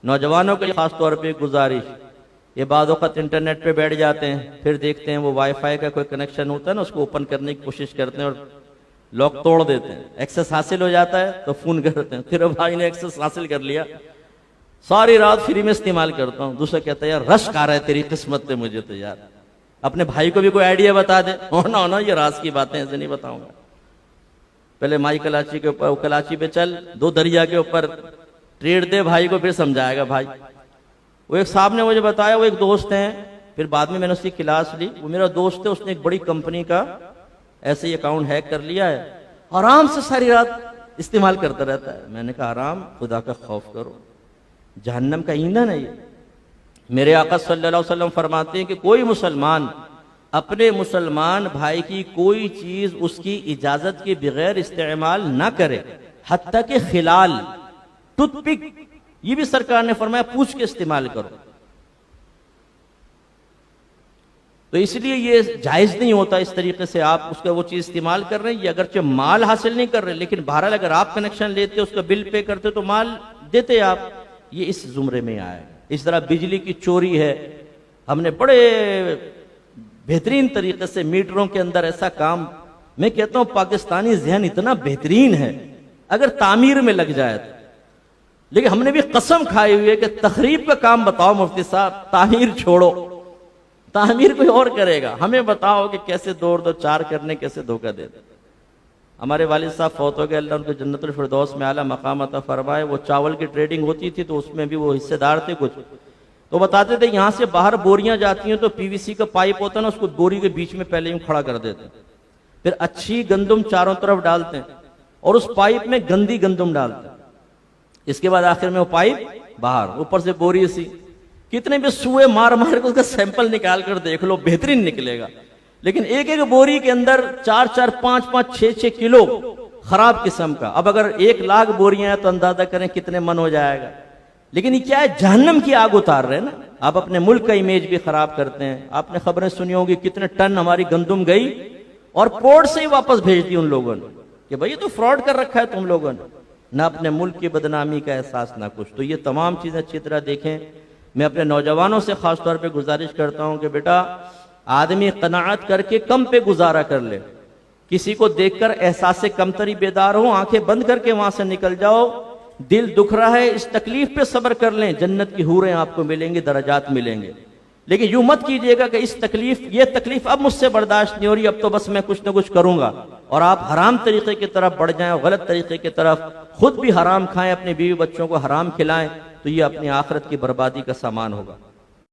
नौजवानों के लिए खास तौर पे गुजारिश, ये बाद वक्त इंटरनेट पे बैठ जाते हैं, फिर देखते हैं वो वाईफाई का कोई कनेक्शन होता है ना, उसको ओपन करने की कोशिश करते हैं और लॉक तोड़ देते हैं। एक्सेस हासिल हो जाता है तो फोन करते हैं, फिर भाई ने एक्सेस हासिल कर लिया, सारी रात फ्री में इस्तेमाल करता हूँ। दूसरा कहता है यार रश्क आ रहा है तेरी किस्मत पे मुझे तो यार। अपने भाई को भी कोई आइडिया बता दे, हो ना ये राज की बातें ऐसे नहीं बताऊंगा। पहले माई कलाची के ऊपर, कलाची पे चल, दो दरिया के ऊपर ट्रेड दे भाई को, फिर समझाएगा भाई। वो एक साहब ने मुझे बताया, वो एक दोस्त हैं, फिर बाद में मैंने उसकी क्लास ली। वो मेरा दोस्त है, उसने एक बड़ी कंपनी का ऐसे ही अकाउंट हैक कर लिया है, आराम से सारी रात इस्तेमाल करता रहता है। मैंने कहा आराम, खुदा का खौफ करो, जहन्नम का ईंधन है ये। मेरे आका सल्लल्लाहु अलैहि वसल्लम फरमाते हैं कि कोई मुसलमान अपने मुसलमान भाई की कोई चीज उसकी इजाजत के बगैर इस्तेमाल ना करे, हत्ता के खिलाल, टूथपिक, ये भी सरकार ने फरमाया पूछ के इस्तेमाल करो। तो इसलिए ये जायज नहीं होता इस तरीके से आप उसका वो चीज इस्तेमाल कर रहे हैं। ये अगरचे माल हासिल नहीं कर रहे, लेकिन बहरहाल अगर आप कनेक्शन लेते, उसका बिल पे करते तो माल देते आप, ये इस जुमरे में आएगा। इस तरह बिजली की चोरी है, हमने बड़े बेहतरीन तरीके से मीटरों के अंदर ऐसा काम, मैं कहता हूं पाकिस्तानी जहन इतना बेहतरीन है, अगर तामीर में लग जाए तो। लेकिन हमने भी कसम खाई हुई है कि तखरीब का काम बताओ मुफ्ती साहब, तामीर छोड़ो, तामीर कोई और करेगा, हमें बताओ कि कैसे दो चार करने, कैसे धोखा दे। हमारे वालिद साहब फौत हो गए, अल्लाह उनको जन्नतुल फिरदौस में आला मकाम अता फरमाए। वो चावल की ट्रेडिंग होती थी तो उसमें भी वो हिस्सेदार थे कुछ। तो बताते थे यहाँ से बाहर बोरियां जाती हैं तो पीवीसी का पाइप होता है ना, उसको बोरी के बीच में पहले यूं खड़ा कर देते हैं, फिर अच्छी गंदुम चारों तरफ डालते हैं और उस पाइप में गंदी गंदुम डालते हैं। इसके बाद आखिर में वो पाइप बाहर, ऊपर से बोरी सी, कितने भी सुए मार मार के उसका सैंपल निकाल कर देख लो, बेहतरीन निकलेगा। लेकिन एक एक बोरी के अंदर 4-4, 5-5, 6-6 किलो खराब किस्म का। अब अगर 1 लाख बोरियां हैं तो अंदाजा करें कितने मन हो जाएगा। लेकिन ये क्या है, जहन्नम की आग उतार रहे हैं ना। आप अपने मुल्क का इमेज भी खराब करते हैं। आपने खबरें सुनी होंगी कितने टन हमारी गंदुम गई और पोर्ट से ही वापस भेज दी उन लोगों ने कि भाई ये तो फ्रॉड कर रखा है तुम लोगों ने। ना अपने मुल्क की बदनामी का एहसास, ना कुछ। तो ये तमाम चीजें अच्छी तरह देखें। मैं अपने नौजवानों से खास तौर पे गुजारिश करता हूं कि बेटा आदमी कनाअत करके कम पे गुजारा कर ले। किसी को देखकर एहसास से कमतरी बेदार हो, आंखें बंद करके वहां से निकल जाओ। दिल दुख रहा है, इस तकलीफ पे सब्र कर लें, जन्नत की हूरें आपको मिलेंगी, दर्जात मिलेंगे। लेकिन यूं मत कीजिएगा कि इस तकलीफ, ये तकलीफ अब मुझसे बर्दाश्त नहीं हो रही, अब तो बस मैं कुछ ना कुछ करूंगा, और आप हराम तरीके की तरफ बढ़ जाएं और गलत तरीके की तरफ खुद भी हराम खाएं, अपने बीवी बच्चों को हराम खिलाएं, तो ये अपनी आखिरत की बर्बादी का सामान होगा।